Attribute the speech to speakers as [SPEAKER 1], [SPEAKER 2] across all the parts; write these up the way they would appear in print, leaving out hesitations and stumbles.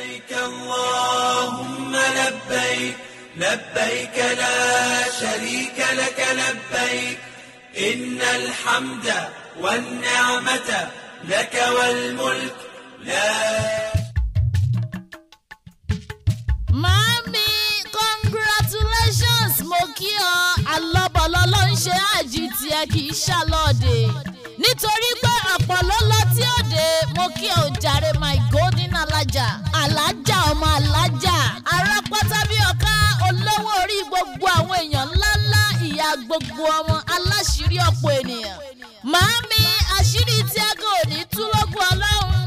[SPEAKER 1] لبيك اللهم لبيك لبيك لا شريك لك لبيك إن الحمد والنعمة لك والملك لا.
[SPEAKER 2] Mami, congratulations, mo kí ọ. Alọ́bọ̀lọ́ ló ń ṣe àjì tí ẹ kì í ṣàlọ́ọ̀dẹ. Nítorí pé ọ̀pọ̀ ló lọ tí ó dé, mo kí ọ jàre my golden alájà. Alájà ọmọ alájà. Ará pátá bí ọ̀ká olówó orí gbogbo àwọn èèyàn ńláńlá ìyá gbogbo ọmọ aláṣírí ọ̀pọ̀ ènìyàn. Mami, àṣírí tí ẹ kò ní tú lógún Ọlọ́run.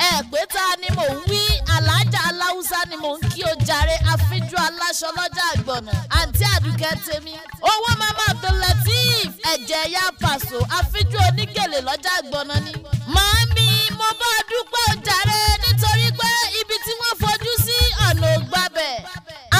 [SPEAKER 2] Ẹ pé ta ni mò ń wí? Alhaja Alahusa ni mò ń kí o jàre àfíjú aláṣọ lọ́jà àgbọ̀nà. Àǹtí Àdùkẹ́ tèmi. Owó Mama Abdulateef ẹ̀jẹ̀ ya pàṣọ àfíjú onígèlè lọ́jà àgbọ̀nà ni. Màámi, mo bá dúpẹ́ o jàre nítorí pé ibi tí wọ́n fojú sí ọ̀nà ògbàbẹ̀.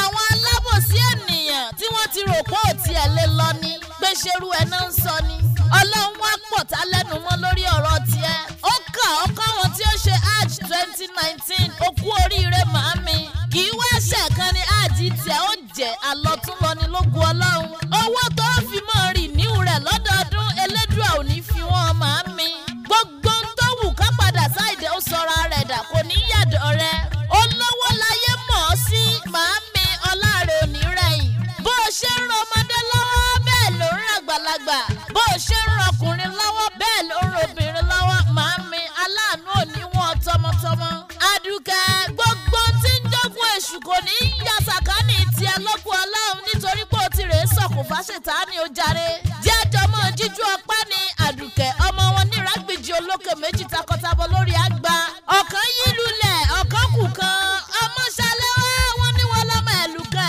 [SPEAKER 2] Àwọn alábòsí ènìyàn tí wọ́n ti rò pé ò tiẹ̀ lè lọ ni. Pé ṣerú ẹ̀ náà ń sọ ni. Ọlọ́run wá pọ̀ tá lẹ́nu mọ́ lórí ọ̀rọ̀ tiẹ̀. Ó kà ọkọ àwọn tí ó ṣe Hajj 2019 ó kú oríire màámi. Kì í wá ṣẹ̀kan ni Hajj tiẹ̀ ó jẹ́ àlọ́túnlọ́ni lógun Ọlọ́run. Owó tó fi mọ́ rìn níhù rẹ̀ lọ́dọọdún Elédùà ò ní fi wọ́n màámi. Gbogbo ń tó wù ká padà sáìdẹ̀ ó sọra rẹ̀ dà kò ní yàdọ̀ rẹ̀. Olówó láyé mọ̀ ọ́ sí màámi ọláre òní rẹ̀yìn. Bó o ṣe ń ran ọmọdé lọ́wọ́ bẹ́ẹ̀ ló ń ràn àgbàlagbà. Bó o ṣe ń ran ọkùnrin lọ́wọ́ bẹ́ẹ̀ ló ń ran obìnrin lọ́wọ́ màámi aláàánú òní wọn tọmọtọmọ. Àdùkẹ́ gbogbo tí ń jogún èṣù kò ní í ya sàkánì tiẹ̀ lókun Ọlọ́run nítorí pé ó ti rèé sọ̀kò fáṣetánì ó jàre. Jẹ́jọ́ mọ́ jíjú ọpẹ́ ní Àdùkẹ́ ọmọ wọn ní Iragbiji olókè méjì takọtabo lórí àgbà. Ọ̀kan yí lulẹ̀ ọ̀kan kù kan ọmọ ṣàlẹ́wà wọn ní wọn lọ́mọ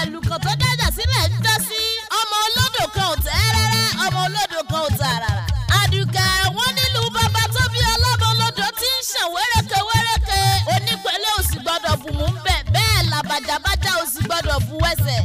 [SPEAKER 2] ẹ̀lùkan tó dájà sílẹ̀ ń jọ sí. Ọmọ olódò kan ò tẹ́ rẹ́rẹ́ ọmọ olódò kan ò tààràrà. Àdùkẹ́ wọn nílùú bàbá tó bí ọlọ́mọ olódò tí ń ṣàn wéréke onípẹ̀lẹ́ ò sì gbọ́dọ̀ bù mú bẹ́ẹ̀ làbàjàbàjà ò sì gbọ́dọ̀ bu ẹsẹ̀.